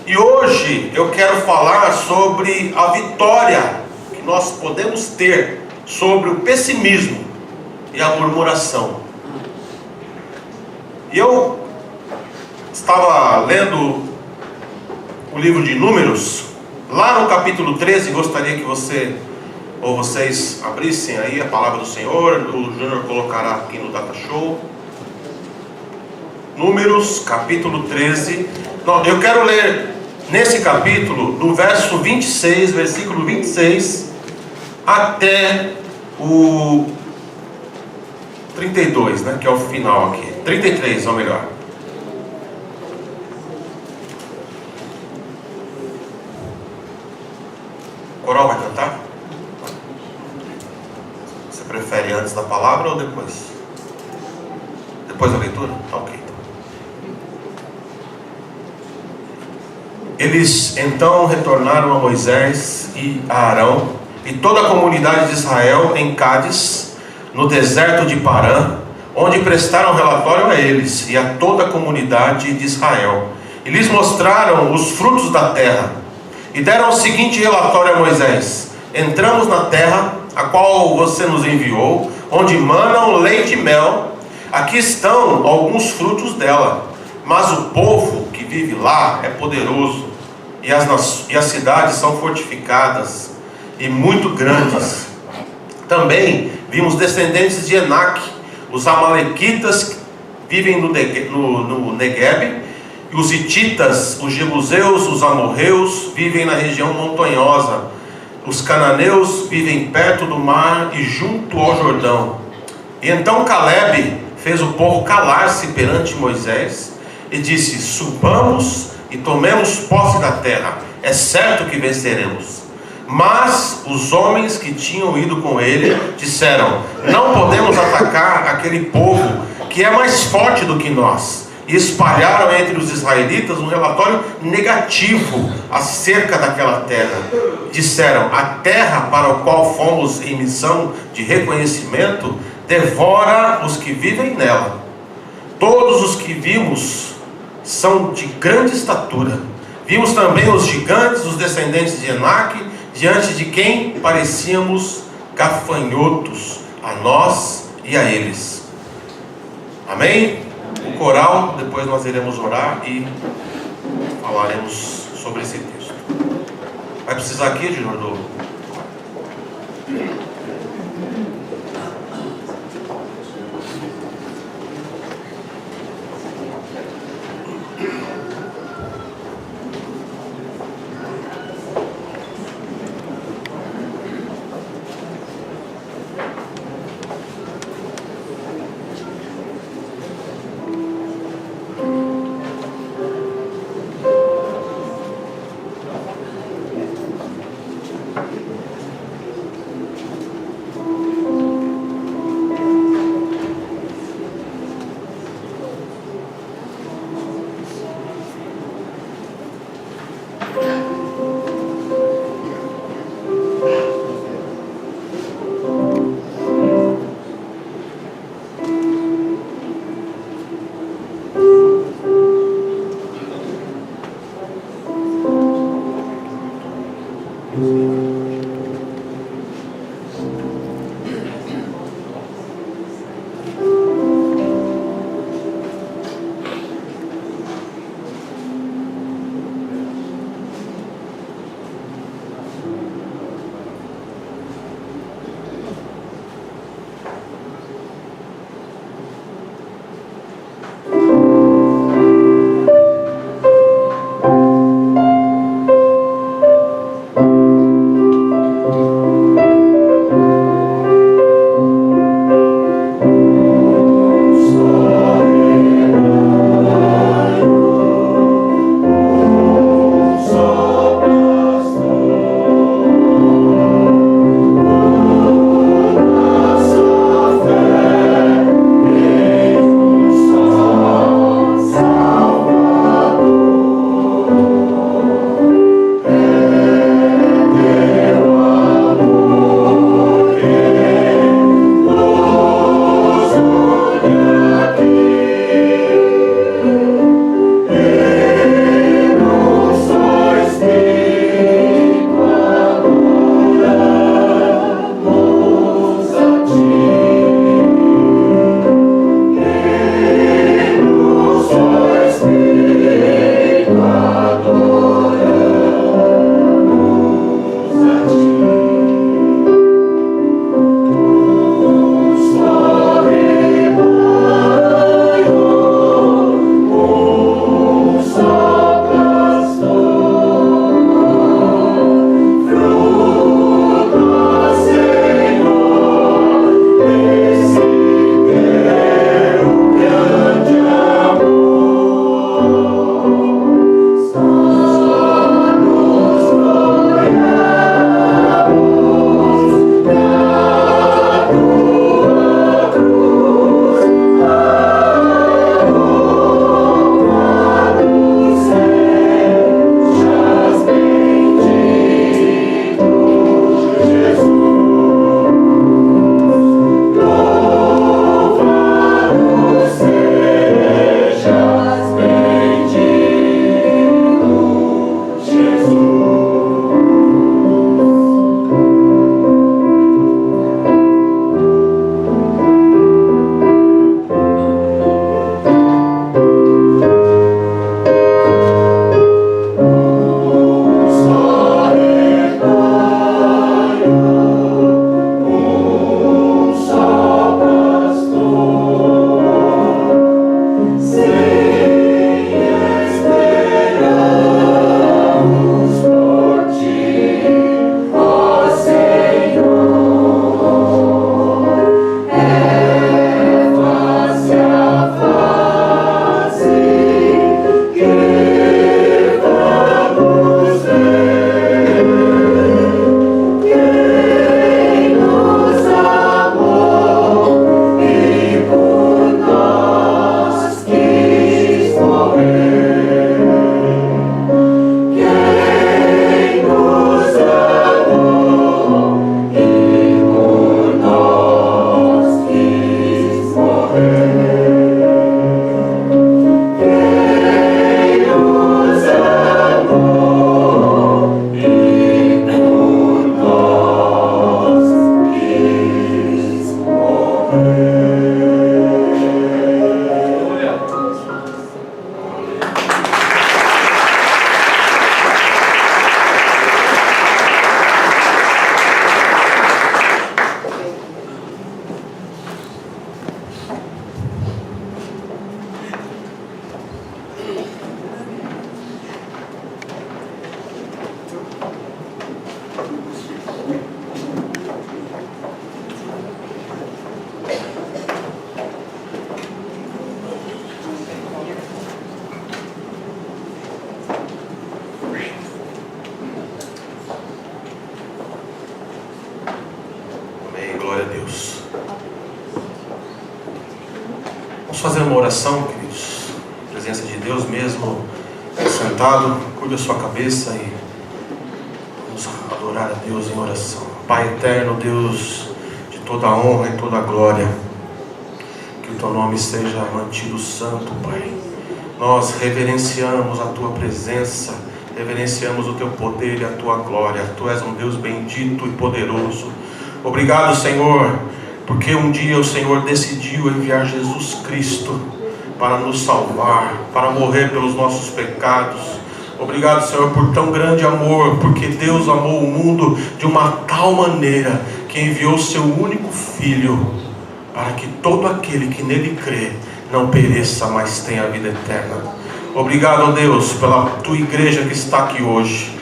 E hoje eu quero falar sobre a vitória que nós podemos ter sobre o pessimismo e a murmuração. E eu estava lendo o livro de Números, lá no capítulo 13, gostaria que vocês abrissem aí a palavra do Senhor. O Júnior colocará aqui no Data Show. Números, capítulo 13. Eu quero ler nesse capítulo, do verso 26, versículo 26, até o 32, né, que é o final aqui. 33, ou melhor. O coral vai cantar? Você prefere antes da palavra ou depois? Depois da leitura? Tá, ok. Eles então retornaram a Moisés e a Arão e toda a comunidade de Israel em Cádiz, no deserto de Parã, onde prestaram relatório a eles e a toda a comunidade de Israel. E lhes mostraram os frutos da terra. E deram o seguinte relatório a Moisés: entramos na terra, a qual você nos enviou, onde manam leite e mel. Aqui estão alguns frutos dela, mas o povo que vive lá é poderoso, e as cidades são fortificadas e muito grandes. Também vimos descendentes de Enaque, os amalequitas que vivem no Neguebe, e os hititas, os jebuseus, os amorreus vivem na região montanhosa. Os cananeus vivem perto do mar e junto ao Jordão. E então Calebe fez o povo calar-se perante Moisés e disse: subamos e tomemos posse da terra, é certo que venceremos. Mas os homens que tinham ido com ele disseram: não podemos atacar aquele povo que é mais forte do que nós. E espalharam entre os israelitas um relatório negativo acerca daquela terra. Disseram: a terra para a qual fomos em missão de reconhecimento devora os que vivem nela. Todos os que vimos são de grande estatura. Vimos também os gigantes, os descendentes de Enaque, diante de quem parecíamos gafanhotos, a nós e a eles. Amém? O coral, depois nós iremos orar e falaremos sobre esse texto. Vai precisar aqui, Júnior? fazer uma oração, queridos. Presença de Deus mesmo, sentado, curva a sua cabeça e vamos adorar a Deus em oração. Pai eterno, Deus de toda a honra e toda a glória, que o teu nome seja mantido santo, Pai. Nós reverenciamos a tua presença, reverenciamos o teu poder e a tua glória. Tu és um Deus bendito e poderoso. Obrigado, Senhor, porque um dia o Senhor decidiu enviar Jesus Cristo para nos salvar, para morrer pelos nossos pecados. Obrigado, Senhor, por tão grande amor, porque Deus amou o mundo de uma tal maneira que enviou seu único Filho, para que todo aquele que nele crê não pereça, mas tenha a vida eterna. Obrigado, ó Deus, pela tua igreja que está aqui hoje,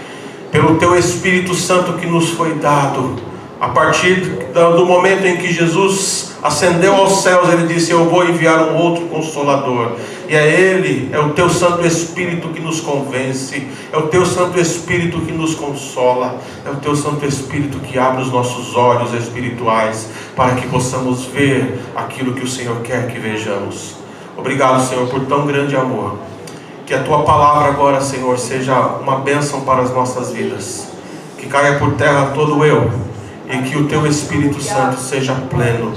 pelo teu Espírito Santo que nos foi dado. A partir do momento em que Jesus ascendeu aos céus, ele disse: eu vou enviar um outro Consolador. E é Ele, é o teu Santo Espírito que nos convence, é o teu Santo Espírito que nos consola, é o teu Santo Espírito que abre os nossos olhos espirituais, para que possamos ver aquilo que o Senhor quer que vejamos. Obrigado, Senhor, por tão grande amor. Que a tua palavra agora, Senhor, seja uma bênção para as nossas vidas, que caia por terra todo eu, e que o teu Espírito Santo seja pleno.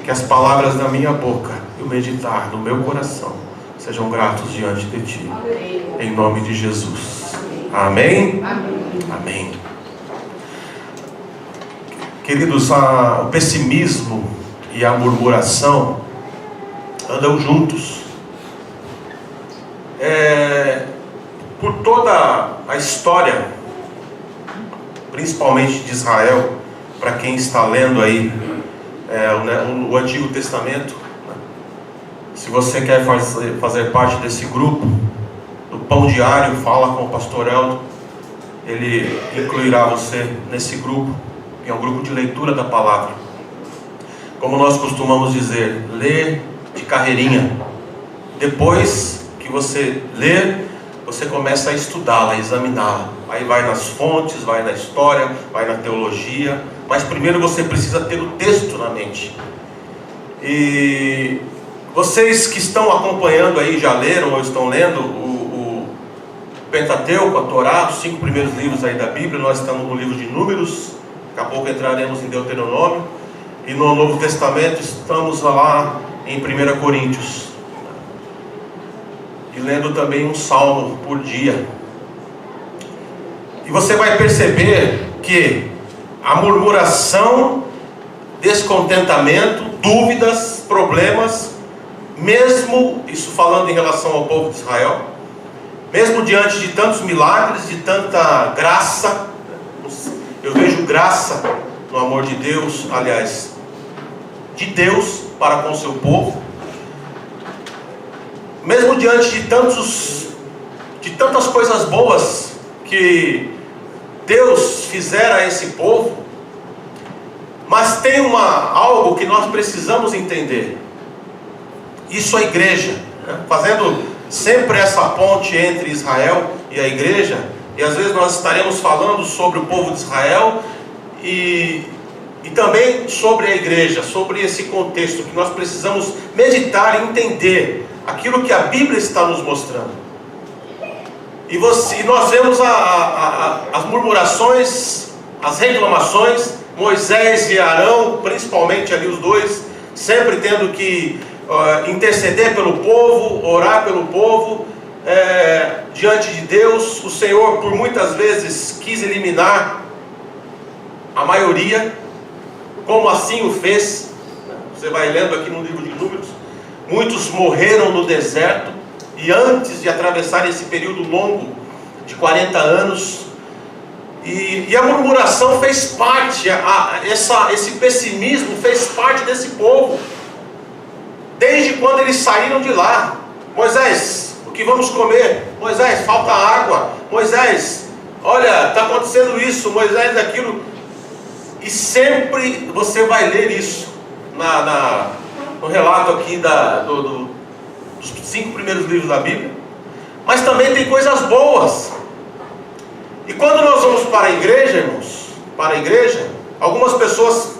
Que as palavras da minha boca e o meditar do meu coração sejam gratos diante de ti. Em nome de Jesus. Amém? Amém. Queridos, o pessimismo e a murmuração andam juntos. Por toda a história, principalmente de Israel, para quem está lendo aí o Antigo Testamento, se você quer fazer parte desse grupo do Pão Diário, fala com o pastor Eldo, ele incluirá você nesse grupo, que é um grupo de leitura da palavra. Como nós costumamos dizer, lê de carreirinha. Depois que você lê, você começa a estudá-la, a examiná-la. Aí vai nas fontes, vai na história, vai na teologia. Mas primeiro você precisa ter o texto na mente. E vocês que estão acompanhando aí, já leram ou estão lendo o Pentateuco, a Torá, os 5 primeiros livros aí da Bíblia. Nós estamos no livro de Números, daqui a pouco entraremos em Deuteronômio. E no Novo Testamento estamos lá em 1 Coríntios. E lendo também um salmo por dia. E você vai perceber que a murmuração, descontentamento, dúvidas, problemas, mesmo, isso falando em relação ao povo de Israel, mesmo diante de tantos milagres, de tanta graça, eu vejo graça no amor de Deus, aliás, de Deus para com o seu povo, mesmo diante de tantas coisas boas que Deus fizera a esse povo, mas tem algo que nós precisamos entender. Isso é a igreja, né? Fazendo sempre essa ponte entre Israel e a igreja, e às vezes nós estaremos falando sobre o povo de Israel e também sobre a igreja, sobre esse contexto que nós precisamos meditar e entender aquilo que a Bíblia está nos mostrando. E nós vemos as murmurações, as reclamações, Moisés e Arão, principalmente ali os dois, sempre tendo que interceder pelo povo, orar pelo povo, diante de Deus. O Senhor por muitas vezes quis eliminar a maioria, como assim o fez. Você vai lendo aqui no livro de Números, muitos morreram no deserto, e antes de atravessar esse período longo de 40 anos, e a murmuração fez parte, esse pessimismo fez parte desse povo, desde quando eles saíram de lá. Moisés, o que vamos comer? Moisés, falta água. Moisés, olha, está acontecendo isso. Moisés, aquilo. E sempre você vai ler isso no relato aqui dos 5 primeiros livros da Bíblia. Mas também tem coisas boas. E quando nós vamos para a igreja, irmãos, algumas pessoas,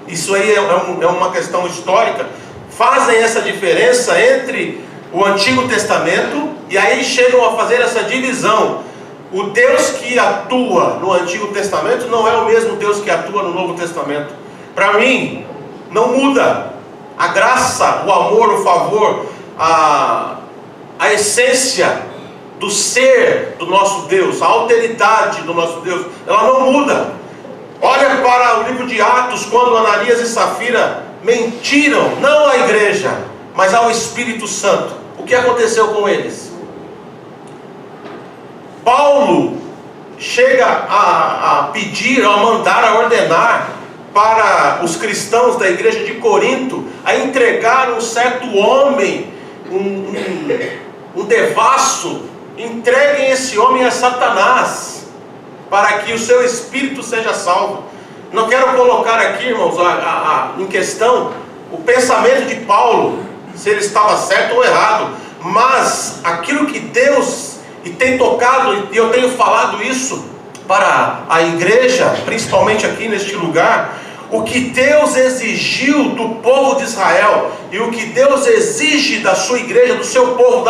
isso aí é uma questão histórica, fazem essa diferença entre o Antigo Testamento, e aí chegam a fazer essa divisão. O Deus que atua no Antigo Testamento não é o mesmo Deus que atua no Novo Testamento. Para mim, não muda. A graça, o amor, o favor, a essência do ser do nosso Deus, a alteridade do nosso Deus, ela não muda. Olha para o livro de Atos, quando Ananias e Safira mentiram, não à igreja, mas ao Espírito Santo. O que aconteceu com eles? Paulo chega a pedir, a mandar, a ordenar para os cristãos da igreja de Corinto a entregar um certo homem, um devasso. Entreguem esse homem a Satanás, para que o seu espírito seja salvo. Não quero colocar aqui, irmãos, em questão o pensamento de Paulo, se ele estava certo ou errado, mas aquilo que Deus tem tocado, e eu tenho falado isso para a igreja, principalmente aqui neste lugar, o que Deus exigiu do povo de Israel, e o que Deus exige da sua igreja, do seu povo,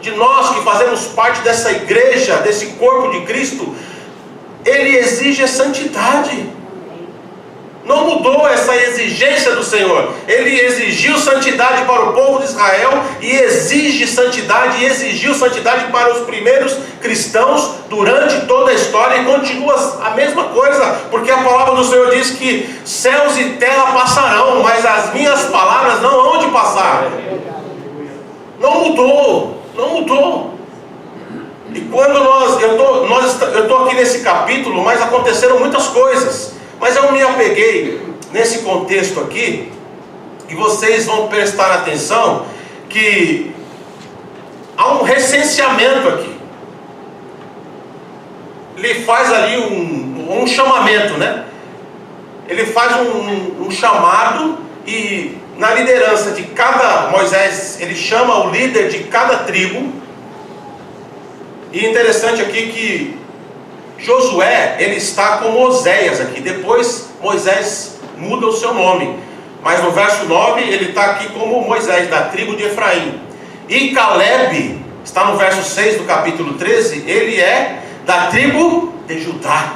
de nós que fazemos parte dessa igreja, desse corpo de Cristo, Ele exige a santidade. Não mudou essa exigência do Senhor. Ele exigiu santidade para o povo de Israel, e exige santidade, e exigiu santidade para os primeiros cristãos durante toda a história, e continua a mesma coisa, porque a palavra do Senhor diz que céus e terra passarão, mas as minhas palavras não hão de passar. Não mudou, não mudou. E quando eu estou aqui nesse capítulo, mas aconteceram muitas coisas. Mas eu me apeguei nesse contexto aqui, e vocês vão prestar atenção que há um recenseamento aqui. Ele faz ali um chamamento, né? Ele faz um chamado, e na liderança de cada, Moisés, ele chama o líder de cada tribo. E interessante aqui que Josué, ele está como Oséias aqui. Depois Moisés muda o seu nome, mas no verso 9 ele está aqui como Moisés, da tribo de Efraim. E Caleb está no verso 6 do capítulo 13. Ele é da tribo de Judá,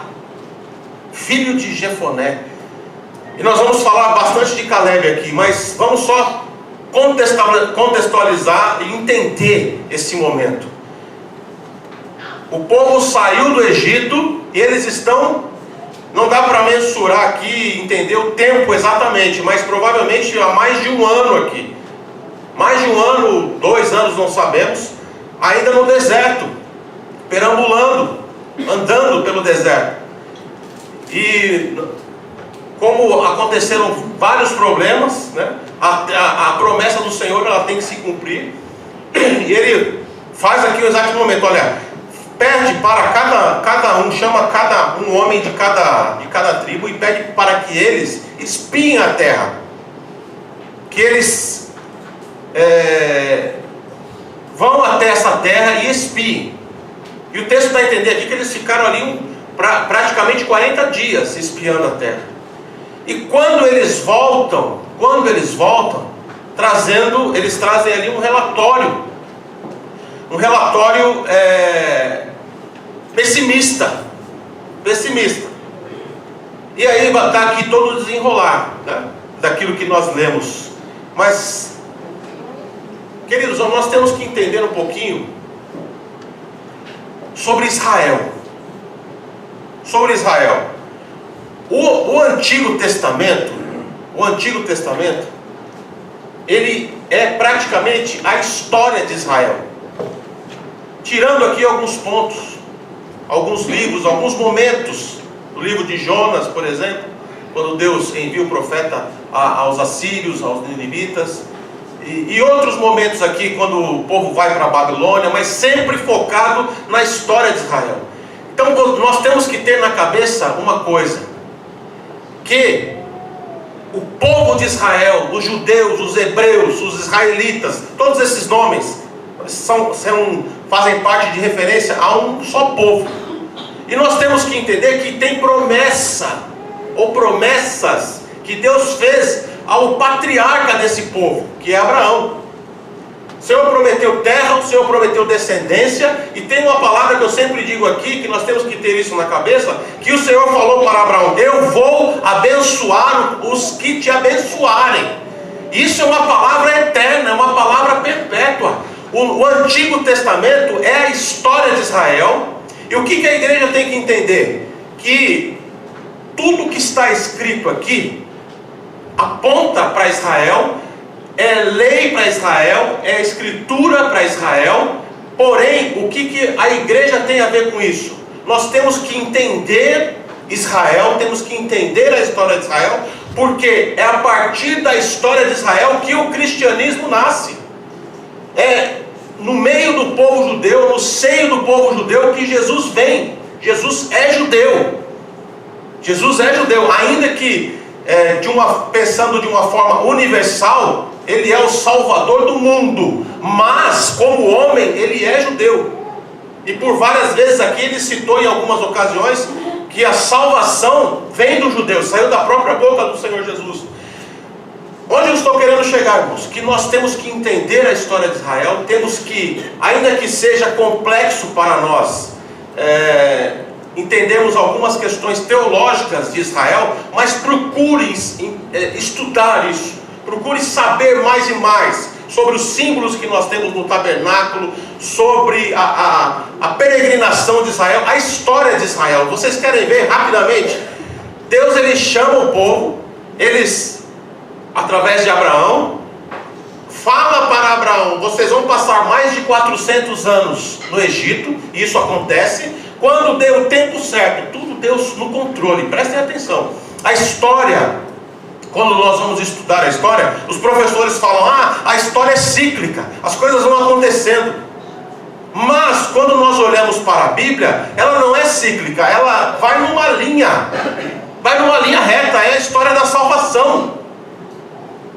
filho de Jefoné. E nós vamos falar bastante de Caleb aqui, mas vamos só contextualizar e entender esse momento. O povo saiu do Egito, e eles estão, não dá para mensurar aqui, entender o tempo exatamente, mas provavelmente há mais de um ano aqui. Mais de um ano, 2 anos, não sabemos, ainda no deserto, perambulando, andando pelo deserto. E como aconteceram vários problemas, né? A promessa do Senhor, ela tem que se cumprir. E ele faz aqui o exato momento, olha, pede para cada um, chama um homem de cada tribo, e pede para que eles espiem a terra, que eles vão até essa terra e espiem. E o texto dá a entender aqui que eles ficaram ali praticamente 40 dias espiando a terra. E quando eles voltam, eles trazem ali um relatório pessimista. E aí está aqui todo o desenrolar, né, daquilo que nós lemos. Mas, queridos, nós temos que entender um pouquinho sobre Israel. O Antigo Testamento, ele é praticamente a história de Israel, tirando aqui alguns pontos, alguns livros, alguns momentos. O livro de Jonas, por exemplo, quando Deus envia o profeta aos assírios, aos ninivitas, e outros momentos aqui quando o povo vai para a Babilônia, mas sempre focado na história de Israel. Então nós temos que ter na cabeça uma coisa, que o povo de Israel, os judeus, os hebreus, os israelitas, todos esses nomes fazem parte de referência a um só povo. E nós temos que entender que tem promessa, ou promessas, que Deus fez ao patriarca desse povo, que é Abraão. O Senhor prometeu terra, o Senhor prometeu descendência, e tem uma palavra que eu sempre digo aqui, que nós temos que ter isso na cabeça, que o Senhor falou para Abraão: eu vou abençoar os que te abençoarem. Isso é uma palavra eterna, é uma palavra perpétua. O Antigo Testamento é a história de Israel, e o que a igreja tem que entender? Que tudo que está escrito aqui aponta para Israel, é lei para Israel, é escritura para Israel. Porém, o que a igreja tem a ver com isso? Nós temos que entender Israel, temos que entender a história de Israel, porque é a partir da história de Israel que o cristianismo nasce. É no meio do povo judeu, no seio do povo judeu, que Jesus vem. Jesus é judeu. Jesus é judeu, ainda que pensando de uma forma universal, ele é o salvador do mundo, mas como homem ele é judeu. E por várias vezes aqui ele citou em algumas ocasiões que a salvação vem do judeu, saiu da própria boca do Senhor Jesus. Onde eu estou querendo chegar, irmãos? Que nós temos que entender a história de Israel, temos que, ainda que seja complexo para nós, entendemos algumas questões teológicas de Israel, mas procure estudar isso, procure saber mais e mais sobre os símbolos que nós temos no tabernáculo, sobre a peregrinação de Israel, a história de Israel. Vocês querem ver rapidamente? Deus ele chama o povo, através de Abraão, fala para Abraão: vocês vão passar mais de 400 anos no Egito, e isso acontece. Quando deu o tempo certo, tudo Deus no controle. Prestem atenção. A história, quando nós vamos estudar a história, os professores falam: a história é cíclica, as coisas vão acontecendo. Mas quando nós olhamos para a Bíblia, ela não é cíclica, ela vai numa linha reta. É a história da salvação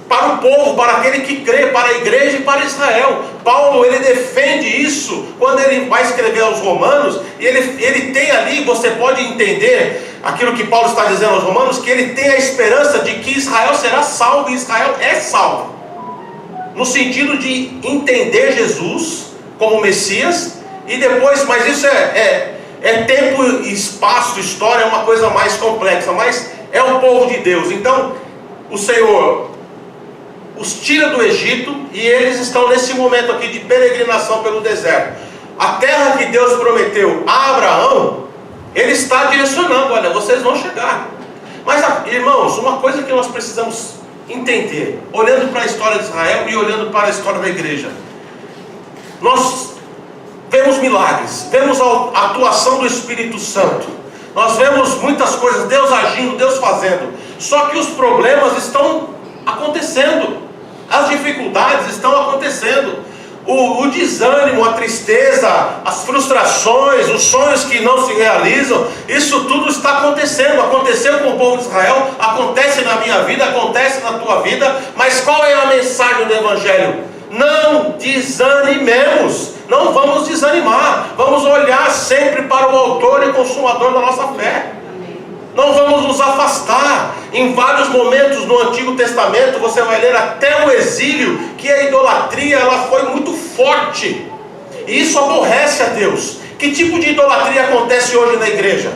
para o povo, para aquele que crê, para a igreja e para Israel. Paulo ele defende isso quando ele vai escrever aos Romanos, e ele tem ali, você pode entender aquilo que Paulo está dizendo aos Romanos, que ele tem a esperança de que Israel será salvo, e Israel é salvo, no sentido de entender Jesus como Messias, e depois, mas isso é tempo, espaço, história, é uma coisa mais complexa, mas é o povo de Deus. Então o Senhor os tira do Egito, e eles estão nesse momento aqui de peregrinação pelo deserto. A terra que Deus prometeu a Abraão, ele está direcionando: olha, vocês vão chegar. Mas, irmãos, uma coisa que nós precisamos entender, olhando para a história de Israel e olhando para a história da igreja, nós vemos milagres, vemos a atuação do Espírito Santo, nós vemos muitas coisas, Deus agindo, Deus fazendo. Só que os problemas estão acontecendo, as dificuldades estão acontecendo, o desânimo, a tristeza, as frustrações, os sonhos que não se realizam, isso tudo está acontecendo. Aconteceu com o povo de Israel, acontece na minha vida, acontece na tua vida. Mas qual é a mensagem do Evangelho? Não desanimemos, não vamos desanimar, vamos olhar sempre para o autor e consumador da nossa fé. Não vamos nos afastar. Em vários momentos no Antigo Testamento, você vai ler até o exílio, que a idolatria ela foi muito forte, e isso aborrece a Deus. Que tipo de idolatria acontece hoje na igreja?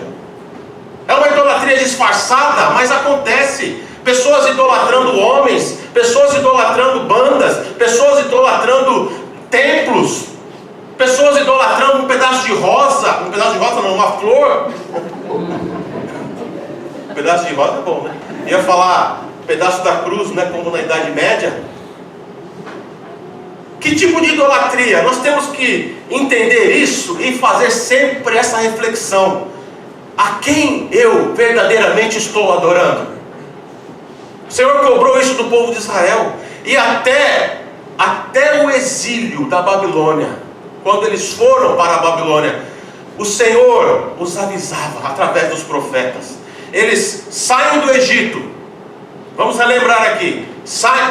É uma idolatria disfarçada, mas acontece. Pessoas idolatrando homens, pessoas idolatrando bandas, pessoas idolatrando templos, pessoas idolatrando um pedaço de rosa, uma flor. Um pedaço de rosa é bom, né? Ia falar pedaço da cruz, né? Como na Idade Média. Que tipo de idolatria? Nós temos que entender isso e fazer sempre essa reflexão: a quem eu verdadeiramente estou adorando? O Senhor cobrou isso do povo de Israel, e até o exílio da Babilônia, quando eles foram para a Babilônia, o Senhor os avisava através dos profetas. Eles saem do Egito, vamos relembrar aqui,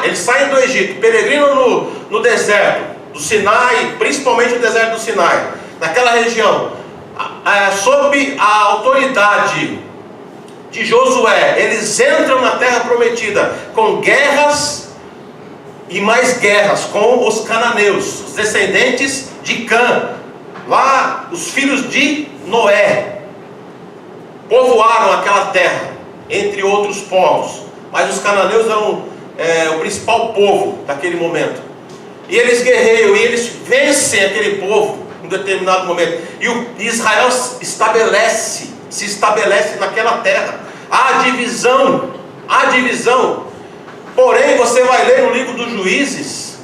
eles saem do Egito, peregrinam no deserto do Sinai, principalmente o deserto do Sinai, naquela região, sob a autoridade de Josué, eles entram na terra prometida com guerras e mais guerras com os cananeus, os descendentes de Cã, lá os filhos de Noé, povoaram aquela terra, entre outros povos, mas os cananeus eram o principal povo daquele momento, e eles guerreiam, e eles vencem aquele povo em determinado momento, e Israel se estabelece naquela terra. Há divisão, porém você vai ler no livro dos Juízes,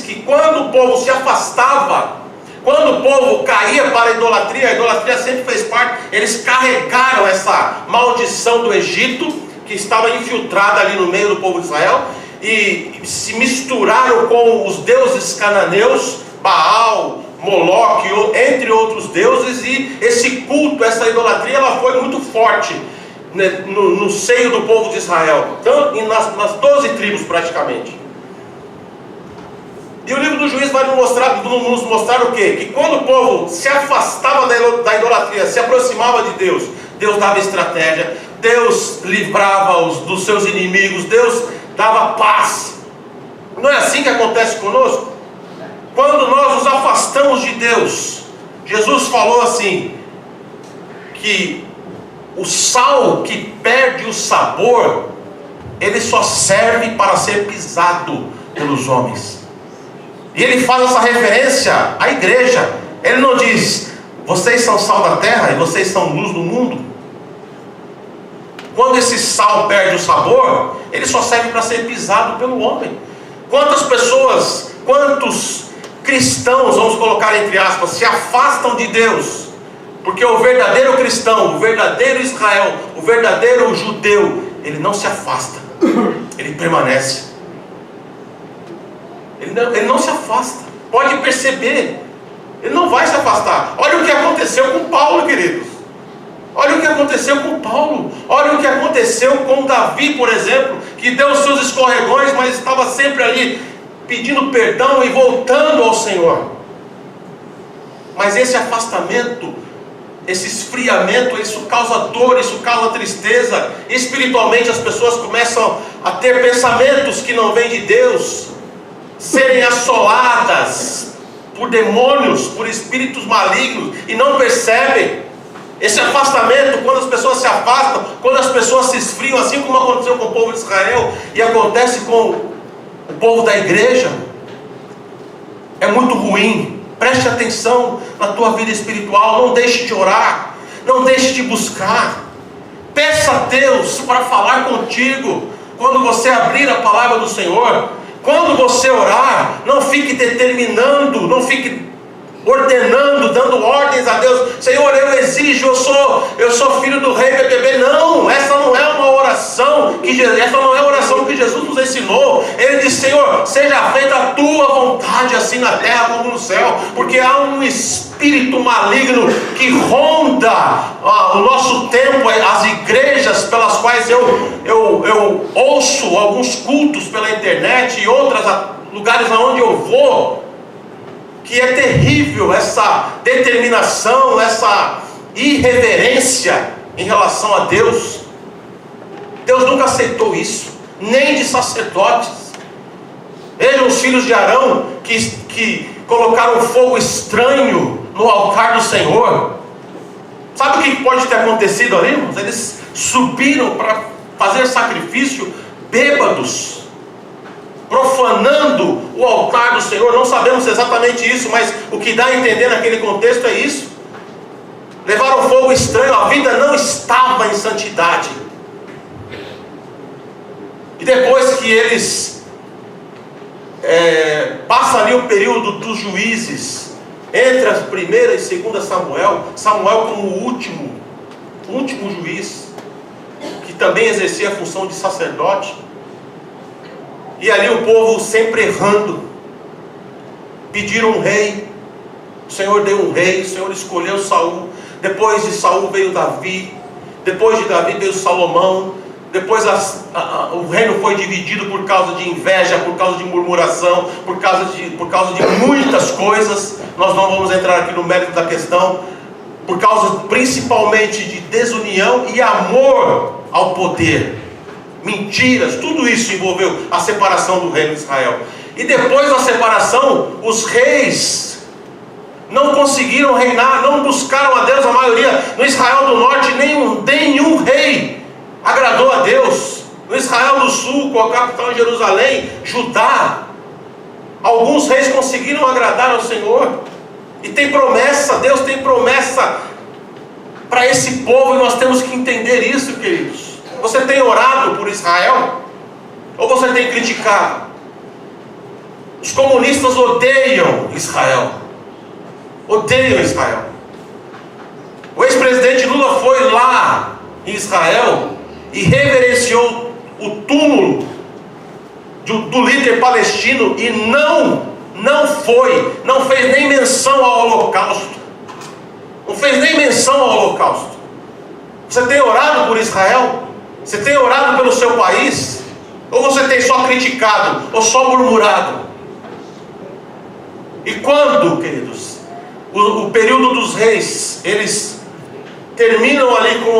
que quando o povo se afastava, quando o povo caía para a idolatria sempre fez parte, eles carregaram essa maldição do Egito, que estava infiltrada ali no meio do povo de Israel, e se misturaram com os deuses cananeus, Baal, Moloque, entre outros deuses, e esse culto, essa idolatria, ela foi muito forte no seio do povo de Israel, nas 12 tribos praticamente. E o livro do Juízes vai nos mostrar o quê? Que quando o povo se afastava da idolatria, se aproximava de Deus, Deus dava estratégia, Deus livrava-os dos seus inimigos, Deus dava paz. Não é assim que acontece conosco? Quando nós nos afastamos de Deus, Jesus falou assim, que o sal que perde o sabor, ele só serve para ser pisado pelos homens. E ele faz essa referência à igreja. Ele não diz, vocês são sal da terra e vocês são luz do mundo. Quando esse sal perde o sabor, ele só serve para ser pisado pelo homem. Quantos cristãos, vamos colocar entre aspas, se afastam de Deus? Porque o verdadeiro cristão, o verdadeiro Israel, o verdadeiro judeu, ele não se afasta, ele permanece. Ele não se afasta, pode perceber, ele não vai se afastar. Olha o que aconteceu com Paulo, queridos. Olha o que aconteceu com Paulo. Olha o que aconteceu com Davi, por exemplo, que deu os seus escorregões, mas estava sempre ali pedindo perdão e voltando ao Senhor. Mas esse afastamento, esse esfriamento, isso causa dor, isso causa tristeza. Espiritualmente as pessoas começam a ter pensamentos que não vêm de Deus, serem assoladas por demônios, por espíritos malignos, e não percebem. Esse afastamento, quando as pessoas se afastam, quando as pessoas se esfriam, assim como aconteceu com o povo de Israel e acontece com o povo da igreja, é muito ruim. Preste atenção na tua vida espiritual, não deixe de orar, não deixe de buscar, peça a Deus para falar contigo. Quando você abrir a palavra do Senhor, quando você orar, não fique determinando, não fique ordenando, dando ordens a Deus. Senhor, eu exijo, eu sou filho do rei BBB. Não, essa não é uma oração essa não é a oração que Jesus nos ensinou. Ele disse, Senhor, seja feita a tua vontade, assim na terra como no céu, porque há um espírito maligno que ronda o nosso tempo, as igrejas pelas quais eu ouço alguns cultos pela internet e outros lugares aonde eu vou, que é terrível essa determinação, essa irreverência em relação a Deus. Deus nunca aceitou isso, nem de sacerdotes. Vejam os filhos de Arão que colocaram fogo estranho no altar do Senhor. Sabe o que pode ter acontecido ali, irmãos? Eles subiram para fazer sacrifício bêbados, profanando o altar do Senhor. Não sabemos exatamente isso, mas o que dá a entender naquele contexto é isso. Levaram fogo estranho, a vida não estava em santidade. E depois que eles passam ali o período dos juízes, entre a primeira e segunda Samuel como o último juiz, que também exercia a função de sacerdote. E ali o povo sempre errando, pediram um rei, o Senhor deu um rei, o Senhor escolheu Saul, depois de Saul veio Davi, depois de Davi veio Salomão, depois o reino foi dividido por causa de inveja, por causa de murmuração, por causa de muitas coisas. Nós não vamos entrar aqui no mérito da questão, por causa principalmente de desunião e amor ao poder. Mentiras, tudo isso envolveu a separação do reino de Israel. E depois da separação, os reis não conseguiram reinar, não buscaram a Deus. A maioria no Israel do Norte, nenhum rei agradou a Deus. No Israel do Sul, com a capital em Jerusalém, Judá, alguns reis conseguiram agradar ao Senhor. E tem promessa, Deus tem promessa para esse povo, e nós temos que entender isso, queridos. Você tem orado por Israel? Ou você tem criticado? Os comunistas odeiam Israel. Odeiam Israel. O ex-presidente Lula foi lá em Israel e reverenciou o túmulo do líder palestino e não fez nem menção ao holocausto. Não fez nem menção ao holocausto. Você tem orado por Israel? Você tem orado pelo seu país? Ou você tem só criticado? Ou só murmurado? E quando, queridos, o período dos reis, eles terminam ali com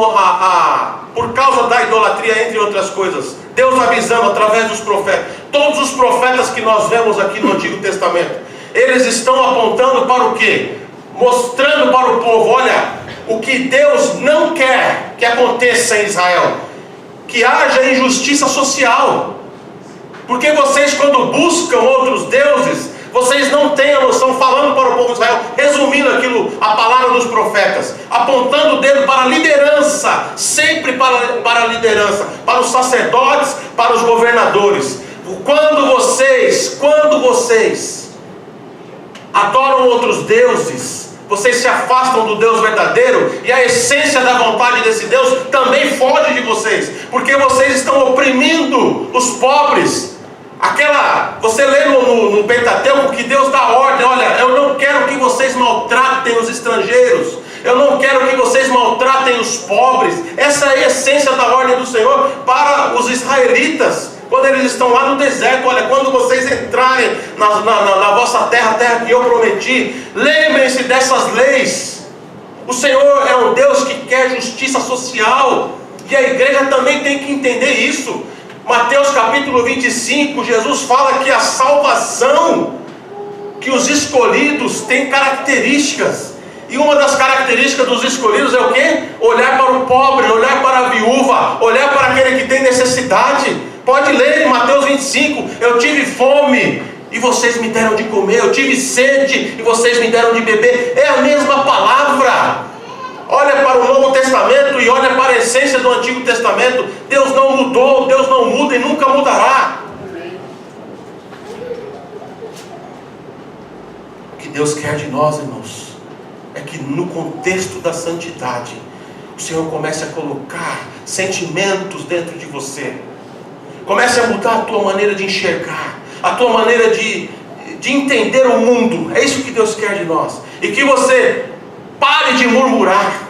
por causa da idolatria, entre outras coisas, Deus avisando através dos profetas. Todos os profetas que nós vemos aqui no Antigo Testamento, eles estão apontando para o quê? Mostrando para o povo, olha, o que Deus não quer que aconteça em Israel, que haja injustiça social. Porque vocês, quando buscam outros deuses, vocês não têm a noção, falando para o povo de Israel, resumindo aquilo, a palavra dos profetas, apontando o dedo para a liderança, sempre para a liderança, para os sacerdotes, para os governadores. Quando vocês adoram outros deuses, vocês se afastam do Deus verdadeiro, e a essência da vontade desse Deus também foge de vocês, porque vocês estão oprimindo os pobres. Você lê no Pentateuco que Deus dá ordem, olha, eu não quero que vocês maltratem os estrangeiros, eu não quero que vocês maltratem os pobres. Essa é a essência da ordem do Senhor para os israelitas, quando eles estão lá no deserto. Olha, quando vocês entrarem na vossa terra, a terra que eu prometi, lembrem-se dessas leis. O Senhor é um Deus que quer justiça social, e a igreja também tem que entender isso. Mateus capítulo 25, Jesus fala que a salvação, que os escolhidos têm características, e uma das características dos escolhidos é o quê? Olhar para o pobre, olhar para a viúva, olhar para aquele que tem necessidade. Pode ler em Mateus 25, eu tive fome e vocês me deram de comer, eu tive sede e vocês me deram de beber. É a mesma palavra. Olha para o Novo Testamento e olha para a essência do Antigo Testamento. Deus não mudou, Deus não muda e nunca mudará. O que Deus quer de nós, irmãos, é que no contexto da santidade, o Senhor comece a colocar sentimentos dentro de você. Comece a mudar a tua maneira de enxergar, a tua maneira de entender o mundo. É isso que Deus quer de nós. E que você pare de murmurar,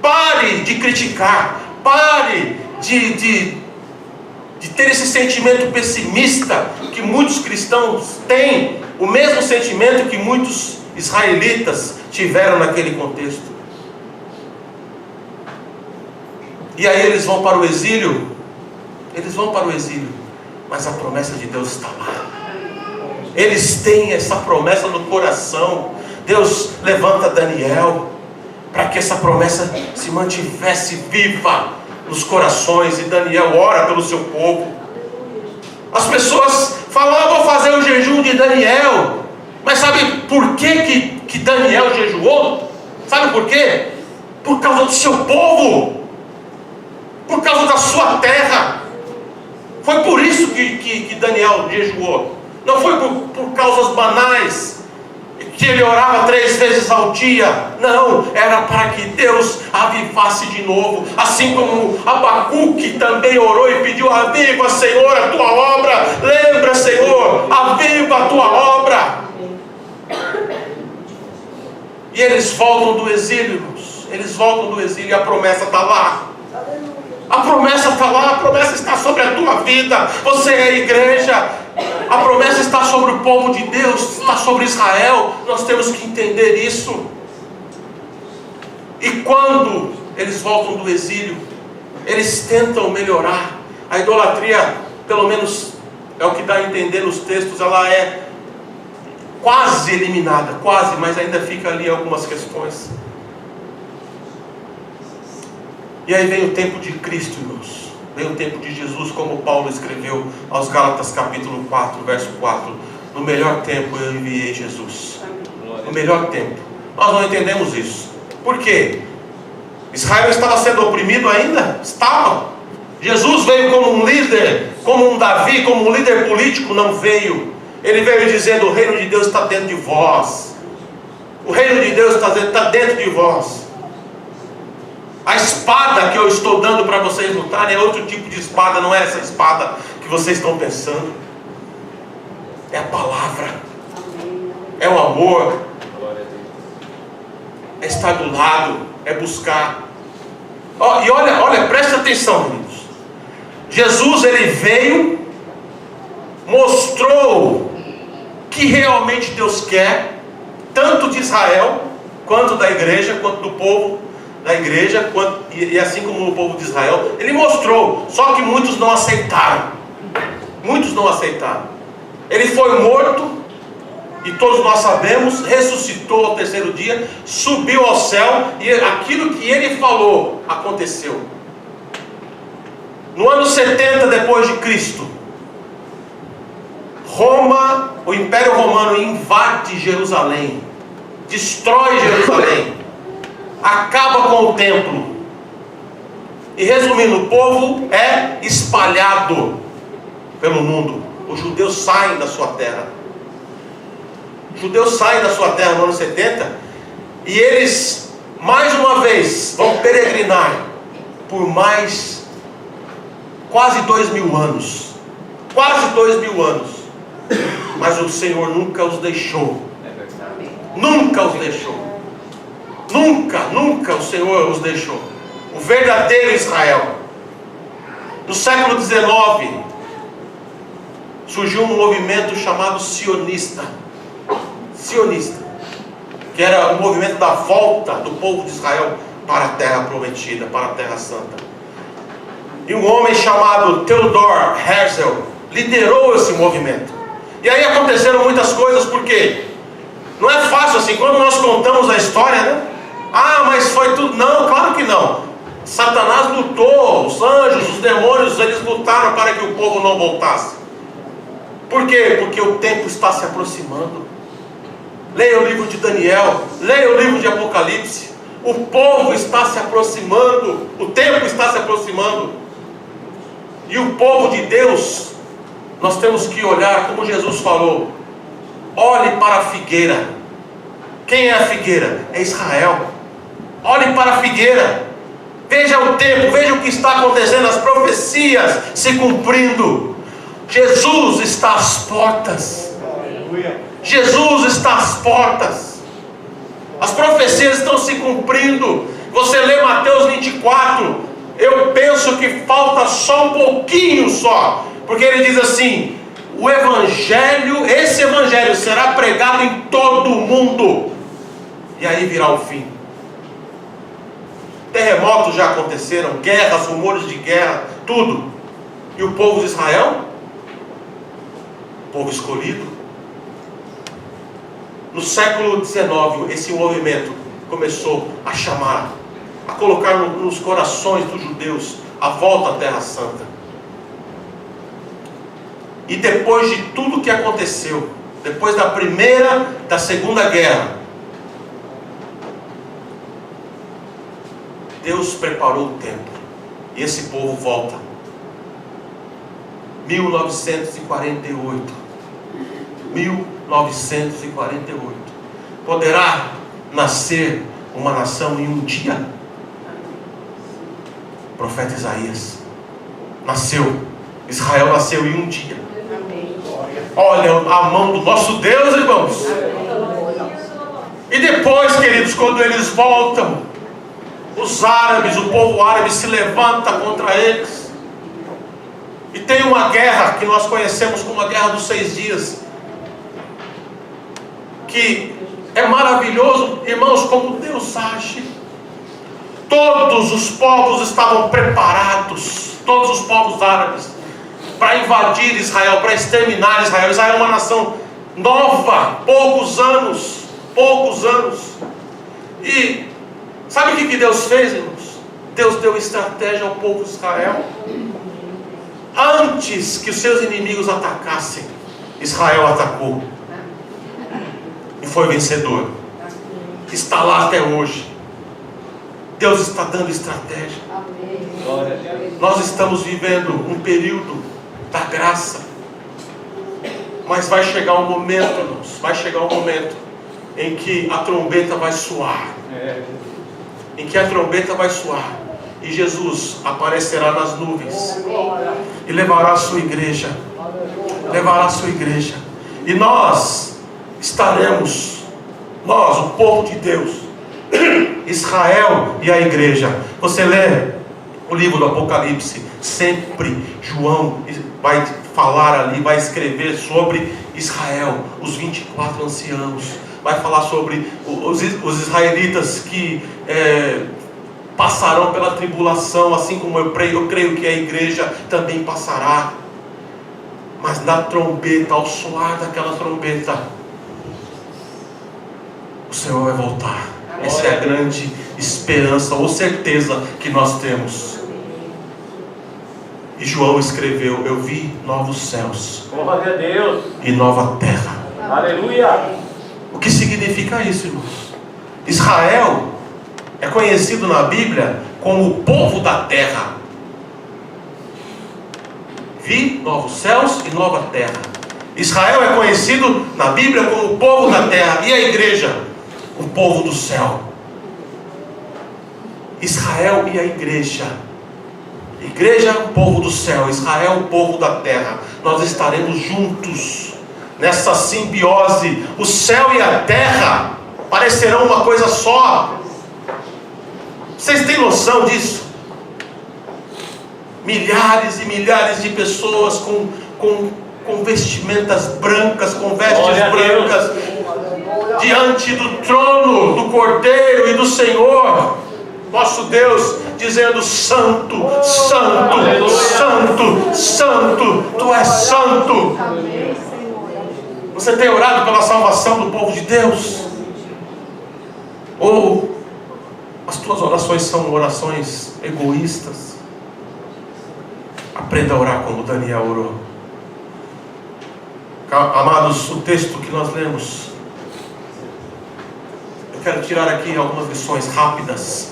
pare de criticar, pare de ter esse sentimento pessimista que muitos cristãos têm, o mesmo sentimento que muitos israelitas tiveram naquele contexto. E aí eles vão para o exílio, mas a promessa de Deus está lá. Eles têm essa promessa no coração. Deus levanta Daniel para que essa promessa se mantivesse viva nos corações, e Daniel ora pelo seu povo. As pessoas falam, vou fazer o jejum de Daniel, mas sabe por que Daniel jejuou? Sabe por quê? Por causa do seu povo, por causa da sua terra. Foi por isso que Daniel jejuou. Não foi por causas banais, que ele orava 3 vezes ao dia. Não, era para que Deus avivasse de novo. Assim como Abacuque também orou e pediu, aviva, Senhor, a tua obra. Lembra, Senhor, aviva a tua obra. E eles voltam do exílio, irmãos. Eles voltam do exílio e a promessa está lá. A promessa está lá, a promessa está sobre a tua vida. Você é a igreja. A promessa está sobre o povo de Deus, está sobre Israel. Nós temos que entender isso. E quando eles voltam do exílio, eles tentam melhorar. A idolatria, pelo menos é o que dá a entender nos textos, ela é quase eliminada, quase, mas ainda fica ali algumas questões. E aí vem o tempo de Cristo, irmãos. Vem o tempo de Jesus, como Paulo escreveu aos Gálatas capítulo 4, verso 4. No melhor tempo eu enviei Jesus. No melhor tempo. Nós não entendemos isso. Por quê? Israel estava sendo oprimido ainda? Estava. Jesus veio como um líder, como um Davi, como um líder político? Não veio. Ele veio dizendo: o reino de Deus está dentro de vós. O reino de Deus está dentro de vós. A espada que eu estou dando para vocês lutarem é outro tipo de espada, não é essa espada que vocês estão pensando. É a palavra, é o amor, é estar do lado, é buscar. E olha, presta atenção, queridos. Jesus, ele veio, mostrou que realmente Deus quer, tanto de Israel, quanto da igreja, quanto do povo da igreja, e assim como o povo de Israel. Ele mostrou, só que muitos não aceitaram. Muitos não aceitaram. Ele foi morto, e todos nós sabemos, ressuscitou ao terceiro dia, subiu ao céu, e aquilo que ele falou aconteceu. No ano 70 depois de Cristo, Roma, o Império Romano invade Jerusalém, destrói Jerusalém, acaba com o templo. E resumindo, o povo é espalhado pelo mundo. Os judeus saem da sua terra. Os judeus saem da sua terra no ano 70, e eles, mais uma vez, vão peregrinar por mais quase 2000 anos. Quase 2000 anos. Mas o Senhor nunca os deixou. Nunca os deixou. Nunca o Senhor os deixou. O verdadeiro Israel. No século XIX, surgiu um movimento chamado sionista, que era o movimento da volta do povo de Israel para a terra prometida, para a terra santa. E um homem chamado Theodor Herzl liderou esse movimento. E aí aconteceram muitas coisas, porque não é fácil assim, quando nós contamos a história, né? Mas foi tudo. Não, claro que não. Satanás lutou, os anjos, os demônios, eles lutaram para que o povo não voltasse. Por quê? Porque o tempo está se aproximando. Leia o livro de Daniel, leia o livro de Apocalipse. O povo está se aproximando, o tempo está se aproximando. E o povo de Deus, nós temos que olhar, como Jesus falou: olhe para a figueira. Quem é a figueira? É Israel. Olhe para a figueira. Veja o tempo, veja o que está acontecendo, as profecias se cumprindo. Jesus está às portas. Jesus está às portas. As profecias estão se cumprindo. Você lê Mateus 24. Eu penso que falta só um pouquinho só, porque ele diz assim: o evangelho, esse evangelho será pregado em todo o mundo, e aí virá o fim. Terremotos já aconteceram, guerras, rumores de guerra, tudo. E o povo de Israel? Povo escolhido. No século XIX, esse movimento começou a chamar, a colocar nos corações dos judeus a volta à Terra Santa. E depois de tudo que aconteceu, depois da primeira, da segunda guerra, Deus preparou o tempo, e esse povo volta. 1948. Poderá nascer uma nação em um dia? O profeta Isaías nasceu, Israel nasceu em um dia. Olha a mão do nosso Deus, irmãos. E depois, queridos, quando eles voltam, os árabes, o povo árabe se levanta contra eles, e tem uma guerra que nós conhecemos como a Guerra dos 6 Dias, que é maravilhoso, irmãos, como Deus age. Todos os povos estavam preparados, todos os povos árabes, para invadir Israel, para exterminar Israel. Israel é uma nação nova, poucos anos. E sabe o que Deus fez, irmãos? Deus deu estratégia ao povo de Israel. Antes que os seus inimigos atacassem, Israel atacou e foi vencedor. Está lá até hoje. Deus está dando estratégia. Nós estamos vivendo um período da graça, mas vai chegar um momento, irmãos, vai chegar um momento em que a trombeta vai soar, e Jesus aparecerá nas nuvens e levará a sua igreja, e nós estaremos, o povo de Deus, Israel e a igreja. Você lê o livro do Apocalipse, sempre João vai falar ali, vai escrever sobre Israel, os 24 anciãos, vai falar sobre os israelitas que passarão pela tribulação, assim como eu creio que a igreja também passará. Mas na trombeta, ao soar daquela trombeta, o Senhor vai voltar. Essa é a grande esperança ou certeza que nós temos. E João escreveu: eu vi novos céus, glória a Deus, e nova terra. Aleluia. O que significa isso, irmãos? Israel é conhecido na Bíblia como o povo da terra. Vi novos céus e nova terra. Israel é conhecido na Bíblia como o povo da terra. E a igreja? O povo do céu. Israel e a igreja. Igreja, o povo do céu. Israel, o povo da terra. Nós estaremos juntos nessa simbiose. O céu e a terra parecerão uma coisa só. Vocês têm noção disso? Milhares e milhares de pessoas com vestimentas brancas, com vestes brancas, diante do trono do Cordeiro e do Senhor, nosso Deus, dizendo: Santo, Santo, Santo, Santo, Tu és Santo. Você tem orado pela salvação do povo de Deus? Ou as tuas orações são orações egoístas? Aprenda a orar como Daniel orou. Amados, o texto que nós lemos, eu quero tirar aqui algumas lições rápidas.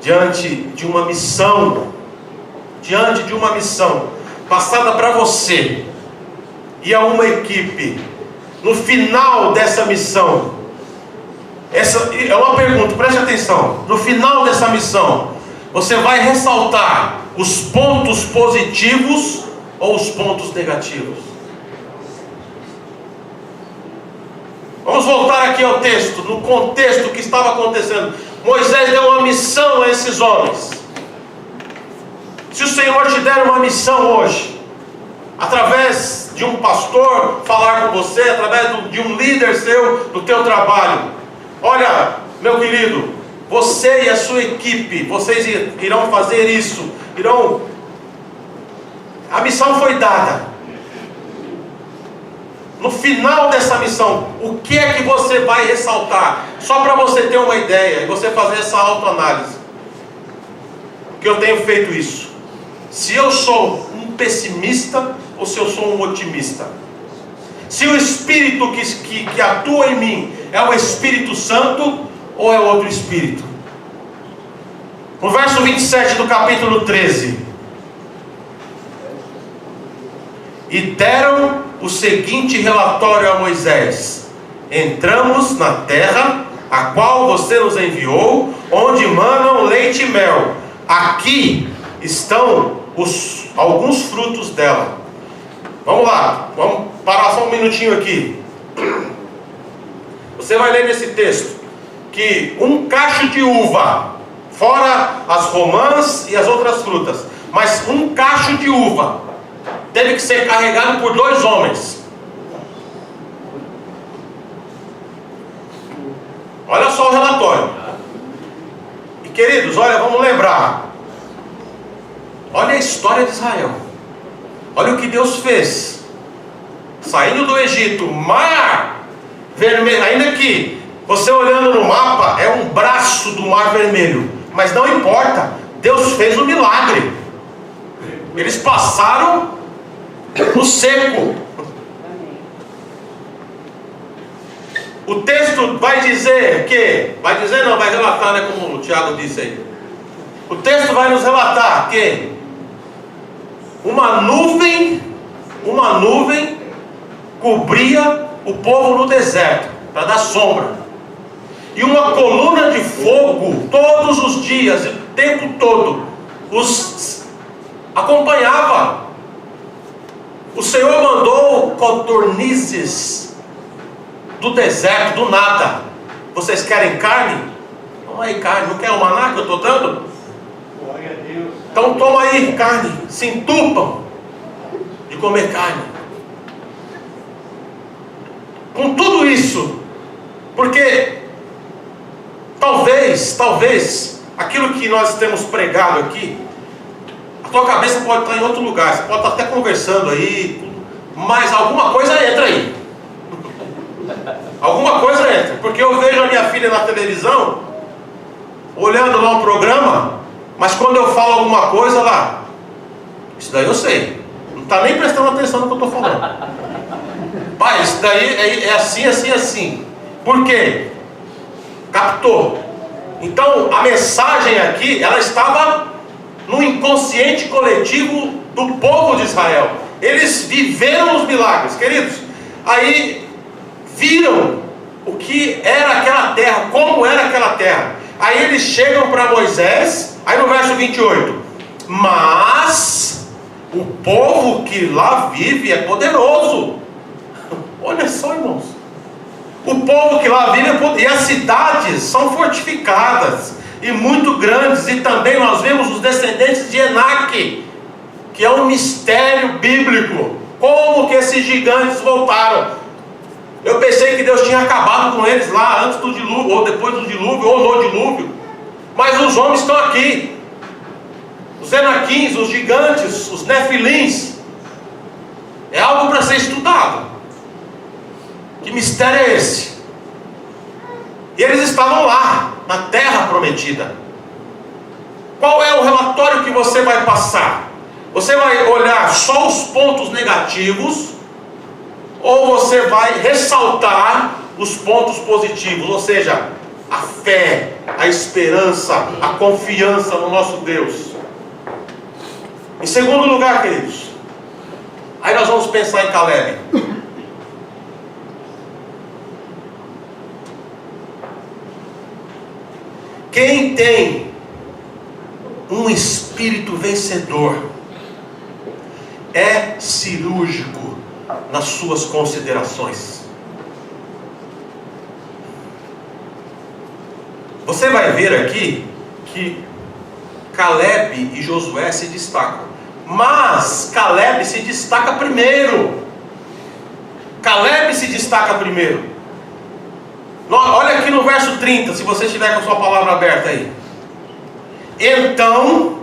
Diante de uma missão passada para você e a uma equipe, no final dessa missão, essa é uma pergunta, preste atenção. No final dessa missão, você vai ressaltar os pontos positivos ou os pontos negativos? Vamos voltar aqui ao texto, no contexto que estava acontecendo. Moisés deu uma missão a esses homens. Se o Senhor te der uma missão hoje, através de um pastor falar com você, através de um líder seu, do teu trabalho: olha, meu querido, você e a sua equipe, vocês irão fazer isso, a missão foi dada. No final dessa missão, o que é que você vai ressaltar? Só para você ter uma ideia e você fazer essa autoanálise. Porque eu tenho feito isso. Se eu sou um pessimista ou se eu sou um otimista. Se o Espírito que atua em mim é o Espírito Santo ou é outro Espírito. No verso 27 do capítulo 13. E deram o seguinte relatório a Moisés: entramos na terra a qual você nos enviou, onde manam leite e mel. Aqui estão alguns frutos dela. Vamos lá, vamos parar só um minutinho aqui. Você vai ler nesse texto que um cacho de uva, fora as romãs e as outras frutas, mas um cacho de uva teve que ser carregado por 2 homens. Olha só o relatório. E Queridos, olha, vamos lembrar. Olha a história de Israel. Olha o que Deus fez. Saindo do Egito, mar vermelho, ainda que você olhando no mapa, é um braço do mar vermelho. Mas não importa, Deus fez um milagre. Eles passaram no seco. O texto vai dizer que, vai dizer não, vai relatar, né, como o Tiago disse aí. O texto vai nos relatar que uma nuvem cobria o povo no deserto, para dar sombra. E uma coluna de fogo, todos os dias, o tempo todo, os acompanhava. O Senhor mandou codornizes do deserto, do nada. Vocês querem carne? Toma aí carne. Não quer o maná que eu estou dando? Glória a Deus. Então toma aí carne. Se entupam de comer carne. Com tudo isso, porque talvez aquilo que nós temos pregado aqui, a tua cabeça pode estar em outro lugar, você pode estar até conversando aí, mas alguma coisa entra aí. Alguma coisa entra, porque eu vejo a minha filha na televisão, olhando lá um programa, mas quando eu falo alguma coisa lá, isso daí eu sei, não está nem prestando atenção no que eu estou falando. Pai, isso daí é assim, assim, assim. Por quê? Captou? Então a mensagem aqui, ela estava no inconsciente coletivo do povo de Israel. Eles viveram os milagres, queridos. Aí viram o que era aquela terra, como era aquela terra. Aí eles chegam para Moisés, aí no verso 28, mas o povo que lá vive é poderoso. Olha só, irmãos, o povo que lá vive é poderoso, e as cidades são fortificadas e muito grandes, e também nós vemos os descendentes de Enaque, que é um mistério bíblico. Como que esses gigantes voltaram? Eu pensei que Deus tinha acabado com eles lá antes do dilúvio, ou depois do dilúvio, ou no dilúvio. Mas os homens estão aqui. Os Enaquins, os gigantes, os Nefilins. É algo para ser estudado. Que mistério é esse? E eles estavam lá, na terra prometida. Qual é o relatório que você vai passar? Você vai olhar só os pontos negativos, ou você vai ressaltar os pontos positivos, ou seja, a fé, a esperança, a confiança no nosso Deus. Em segundo lugar, queridos, aí nós vamos pensar em Caleb. Quem tem um espírito vencedor é cirúrgico nas suas considerações. Você vai ver aqui que Caleb e Josué se destacam, mas Caleb se destaca primeiro. Caleb se destaca primeiro. Olha aqui no verso 30, se você estiver com a sua palavra aberta aí. Então,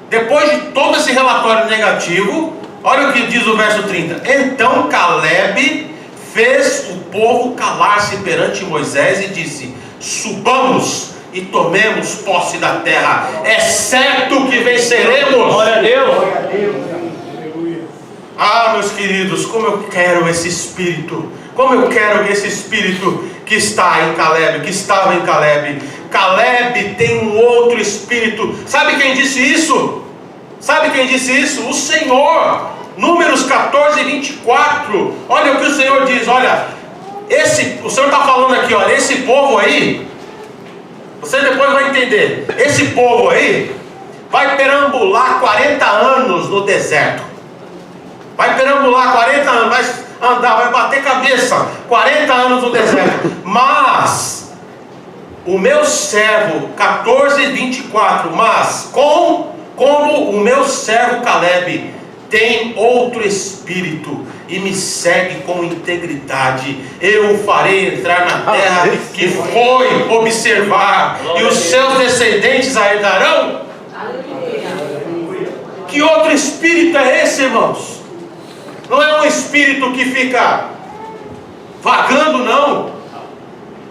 depois de todo esse relatório negativo, olha o que diz o verso 30. Então Caleb fez o povo calar-se perante Moisés e disse: subamos e tomemos posse da terra, é certo que venceremos. Glória a Deus. Ah, meus queridos, como eu quero esse espírito. Como eu quero esse espírito que está em Caleb, que estava em Caleb. Caleb tem um outro espírito. Sabe quem disse isso? Sabe quem disse isso? O Senhor. Números 14 e 24. Olha o que o Senhor diz. Olha, o Senhor está falando aqui, olha, esse povo aí, você depois vai entender. Esse povo aí vai perambular 40 anos no deserto. Vai perambular 40 anos, vai andar, vai bater cabeça 40 anos no deserto. Mas o meu servo, 14 e 24, mas como o meu servo Caleb tem outro espírito, e me segue com integridade, eu o farei entrar na terra que foi observar, e os seus descendentes a herdarão. Que outro espírito é esse, irmãos? Não é um espírito que fica vagando, não.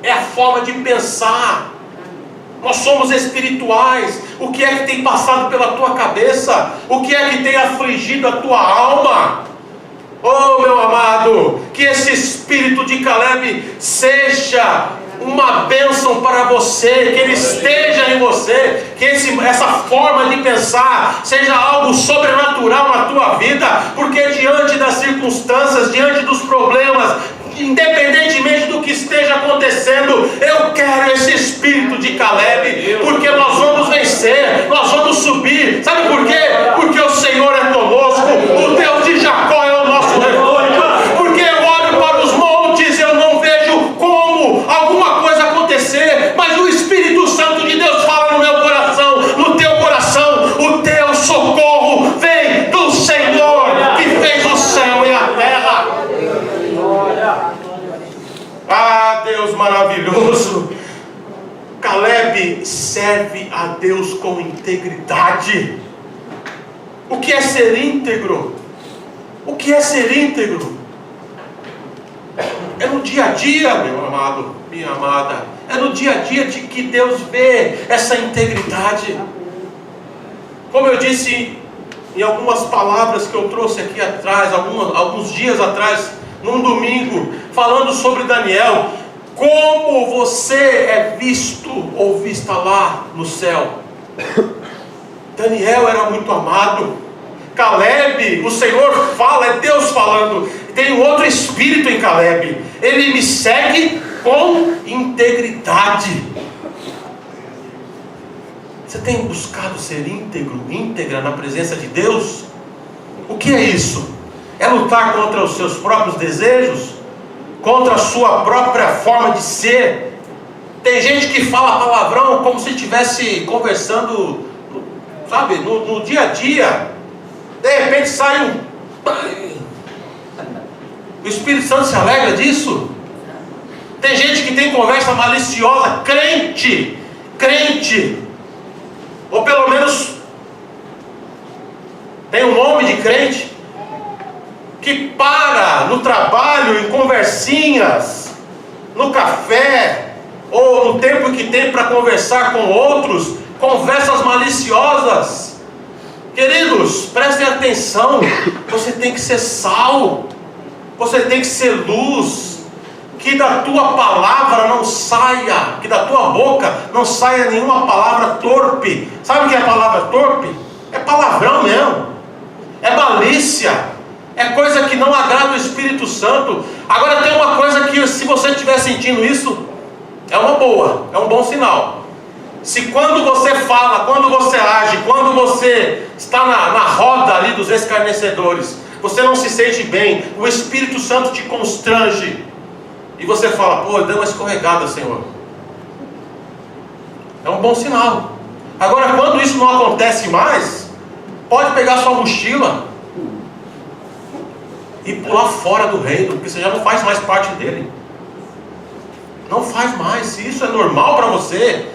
É a forma de pensar. Nós somos espirituais. O que é que tem passado pela tua cabeça? O que é que tem afligido a tua alma? Oh, meu amado, que esse espírito de Caleb seja uma bênção para você, que ele esteja em você, que essa forma de pensar seja algo sobrenatural na tua vida, porque diante das circunstâncias, diante dos problemas, independentemente do que esteja acontecendo, eu quero esse espírito de Caleb, porque nós vamos vencer, nós vamos subir. Sabe por quê? Porque o Senhor é conosco, o Deus de Jacó é o nosso refúgio. Porque eu olho para os montes, eu não vejo como alguma coisa acontecer, mas o Espírito Santo de Deus fala no meu coração, no teu coração: o teu socorro vem do Senhor que fez o céu e a terra. Ah, Deus maravilhoso! Caleb serve a Deus com integridade. O que é ser íntegro? O que é ser íntegro? É no dia a dia, meu amado, minha amada. É no dia a dia de que Deus vê essa integridade. Como eu disse em algumas palavras que eu trouxe aqui atrás, alguns dias atrás, num domingo, falando sobre Daniel, como você é visto ou vista lá no céu. Daniel era muito amado. Caleb, o Senhor fala, é Deus falando. Tem um outro espírito em Caleb. Ele me segue com integridade. Você tem buscado ser íntegro, íntegra na presença de Deus? O que é isso? É lutar contra os seus próprios desejos? Contra a sua própria forma de ser? Tem gente que fala palavrão como se estivesse conversando, sabe, no dia a dia. De repente sai um... O Espírito Santo se alegra disso? Tem gente que tem conversa maliciosa, crente, ou pelo menos tem um nome de crente, que para no trabalho, em conversinhas, no café, ou no tempo que tem para conversar com outros, conversas maliciosas. Queridos, prestem atenção. Você tem que ser sal, você tem que ser luz. Que da tua palavra não saia, que da tua boca não saia nenhuma palavra torpe. Sabe o que é a palavra torpe? É palavrão mesmo, é malícia, é coisa que não agrada o Espírito Santo. Agora tem uma coisa que, se você estiver sentindo isso, é uma boa, é um bom sinal. Se quando você fala, quando você age, quando você está na roda ali dos escarnecedores, você não se sente bem, o Espírito Santo te constrange, e você fala: pô, deu uma escorregada, Senhor. É um bom sinal. Agora, quando isso não acontece mais, pode pegar sua mochila e pular fora do reino, porque você já não faz mais parte dele. Não faz mais. Se isso é normal para você,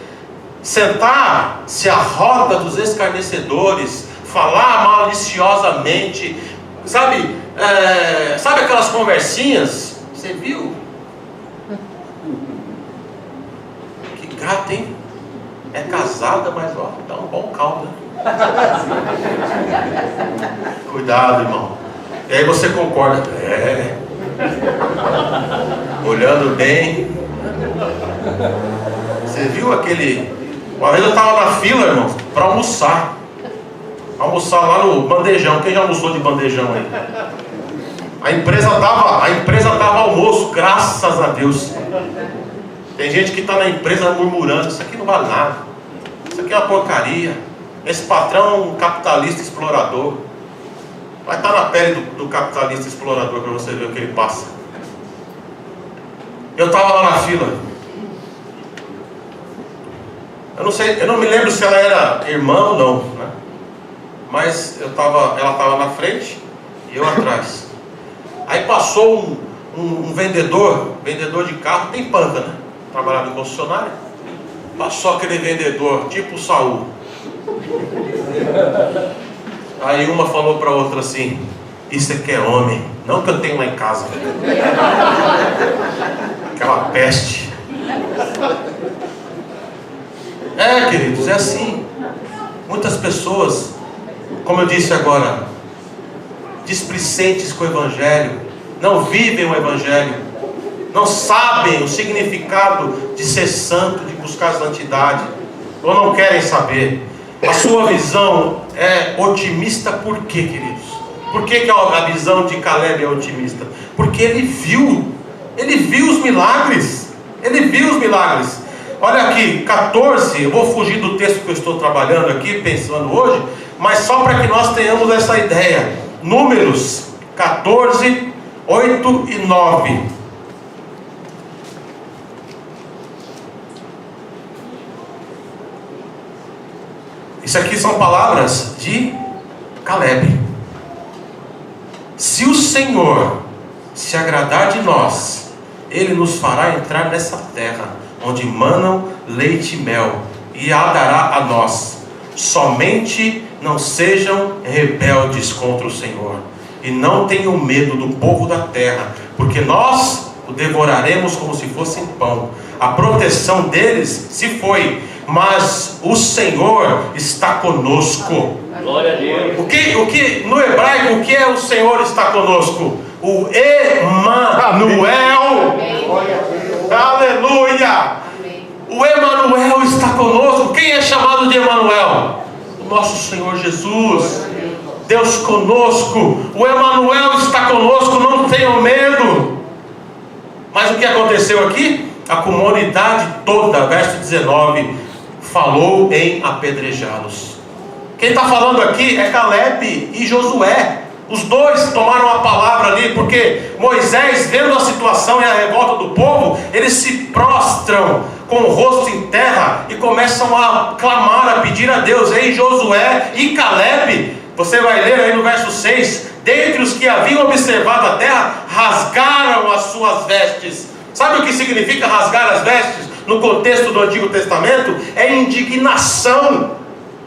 sentar-se à roda dos escarnecedores, falar maliciosamente, sabe aquelas conversinhas? Você viu? Que gata, hein? É casada, mas ó, dá um bom caldo. Cuidado, irmão. E aí você concorda. Olhando bem. Você viu aquele... Uma vez eu estava na fila, irmão, para almoçar. Almoçar lá no bandejão. Quem já almoçou de bandejão aí? A empresa dava almoço, graças a Deus. Tem gente que está na empresa murmurando: isso aqui não vale nada, isso aqui é uma porcaria, esse patrão é um capitalista explorador. Vai estar na pele do capitalista explorador para você ver o que ele passa. Eu estava lá na fila. Eu não me lembro se ela era irmã ou não, né? Mas ela estava na frente e eu atrás. Aí passou um vendedor de carro, tem panca, né? Trabalhava em concessionária. Passou aquele vendedor, tipo Saul. Aí uma falou para outra assim: isso aqui é homem, não que eu tenho lá em casa. Aquela peste. Queridos, é assim. Muitas pessoas, como eu disse agora, displicentes com o Evangelho, não vivem o Evangelho, não sabem o significado de ser santo, de buscar santidade, ou não querem saber. A sua visão é otimista por quê, queridos? Por que a visão de Caleb é otimista? Porque ele viu os milagres. Ele viu os milagres. Olha aqui, 14, eu vou fugir do texto que eu estou trabalhando aqui, pensando hoje, mas só para que nós tenhamos essa ideia. Números 14, 8 e 9. Isso aqui são palavras de Caleb. Se o Senhor se agradar de nós, Ele nos fará entrar nessa terra, onde manam leite e mel, e a dará a nós. Somente não sejam rebeldes contra o Senhor, e não tenham medo do povo da terra, porque nós o devoraremos como se fosse pão. A proteção deles se foi, mas o Senhor está conosco. Glória a Deus. O que no hebraico, o que é o Senhor está conosco? O Emanuel. Aleluia. O Emanuel está conosco. Quem é chamado de Emanuel? O nosso Senhor Jesus. Deus conosco. O Emanuel está conosco. Não tenham medo. Mas o que aconteceu aqui? A comunidade toda, verso 19, falou em apedrejá-los. Quem está falando aqui é Caleb e Josué. Os dois tomaram a palavra ali, porque Moisés, vendo a situação e a revolta do povo, eles se prostram com o rosto em terra e começam a clamar, a pedir a Deus. Ei, Josué e Caleb, você vai ler aí no verso 6, dentre os que haviam observado a terra, rasgaram as suas vestes. Sabe o que significa rasgar as vestes no contexto do Antigo Testamento? É indignação.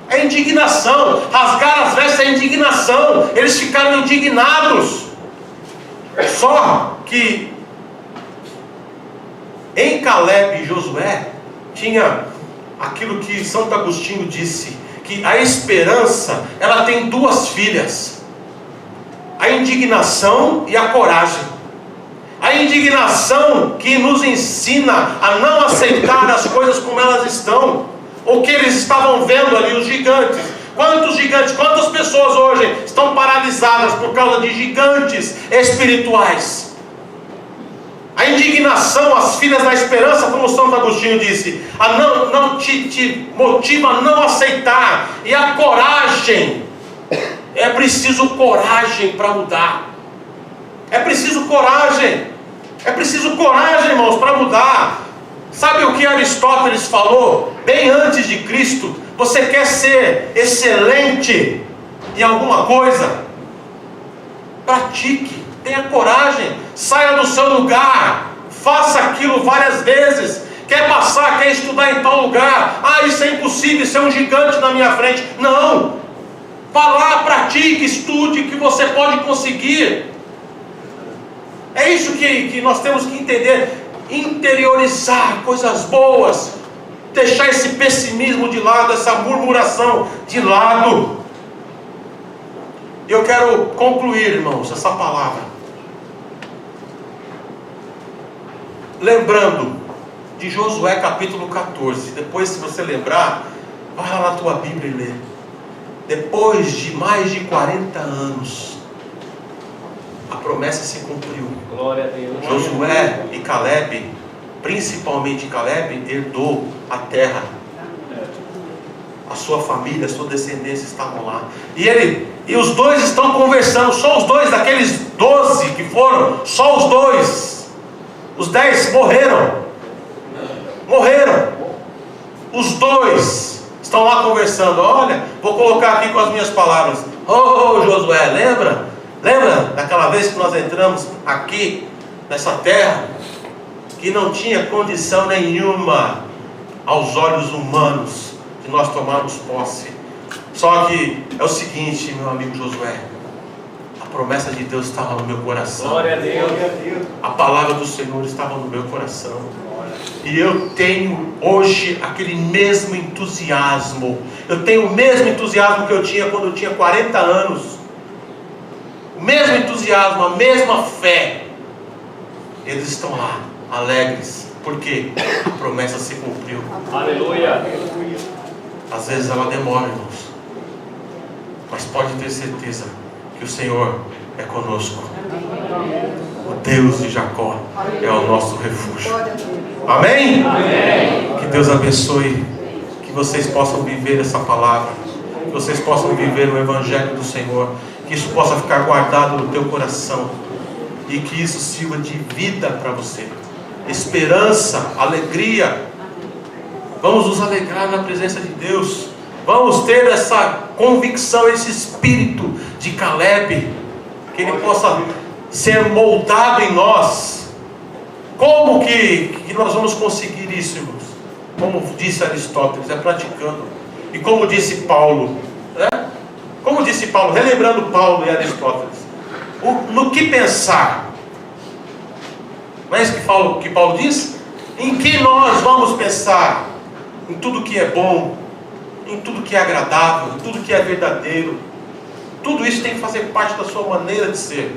É indignação. Rasgar as vestes é indignação. Eles ficaram indignados. Só que em Caleb e Josué tinha aquilo que Santo Agostinho disse, que a esperança, ela tem duas filhas: a indignação e a coragem. A indignação que nos ensina a não aceitar as coisas como elas estão, o que eles estavam vendo ali, os gigantes. Quantos gigantes, quantas pessoas hoje estão paralisadas por causa de gigantes espirituais? A indignação, as filhas da esperança, como Santo Agostinho disse, não te motiva a não aceitar. E a coragem, é preciso coragem para mudar. É preciso coragem. É preciso coragem, irmãos, para mudar. Sabe o que Aristóteles falou bem antes de Cristo? Você quer ser excelente em alguma coisa? Pratique, tenha coragem, saia do seu lugar, faça aquilo várias vezes. Quer passar, quer estudar em tal lugar? Isso é impossível, isso é um gigante na minha frente. Não, vá lá, pratique, estude, que você pode conseguir. É isso que nós temos que entender. Interiorizar coisas boas, deixar esse pessimismo de lado, essa murmuração de lado. Eu quero concluir, irmãos, essa palavra lembrando de Josué capítulo 14. Depois, se você lembrar, vai lá na tua Bíblia e lê. Depois de mais de 40 anos, a promessa se cumpriu. Glória a Deus. Josué e Caleb, principalmente Caleb, herdou a terra. A sua família, a sua descendência estavam lá. E os dois estão conversando. Só os dois, daqueles 12 que foram, só os dois. Os 10 morreram. Os dois estão lá conversando. Olha, vou colocar aqui com as minhas palavras. Josué, lembra? Lembra daquela vez que nós entramos aqui, nessa terra, que não tinha condição nenhuma, aos olhos humanos, de nós tomarmos posse? Só que é o seguinte, meu amigo Josué, a promessa de Deus estava no meu coração. Glória a Deus. A palavra do Senhor estava no meu coração. E eu tenho hoje aquele mesmo entusiasmo. Eu tenho o mesmo entusiasmo que eu tinha quando eu tinha 40 anos. O mesmo entusiasmo, a mesma fé. Eles estão lá, alegres. Por quê? A promessa se cumpriu. Aleluia. Às vezes ela demora, irmãos. Mas pode ter certeza que o Senhor é conosco. O Deus de Jacó é o nosso refúgio. Amém? Amém. Que Deus abençoe. Que vocês possam viver essa palavra. Que vocês possam viver o Evangelho do Senhor. Que isso possa ficar guardado no teu coração. E que isso sirva de vida para você. Esperança, alegria. Vamos nos alegrar na presença de Deus. Vamos ter essa convicção, esse espírito de Caleb. Que ele possa ser moldado em nós. Como que nós vamos conseguir isso, irmãos? Como disse Aristóteles, é praticando. E como disse Paulo, né? Como disse Paulo, relembrando Paulo e Aristóteles, no que pensar? Não é isso que Paulo diz? Em que nós vamos pensar? Em tudo que é bom, em tudo que é agradável, em tudo que é verdadeiro. Tudo isso tem que fazer parte da sua maneira de ser.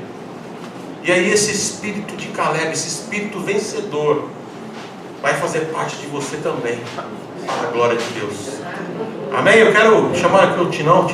E aí esse espírito de Caleb, esse espírito vencedor, vai fazer parte de você também, para a glória de Deus. Amém? Eu quero chamar aqui o Tinão.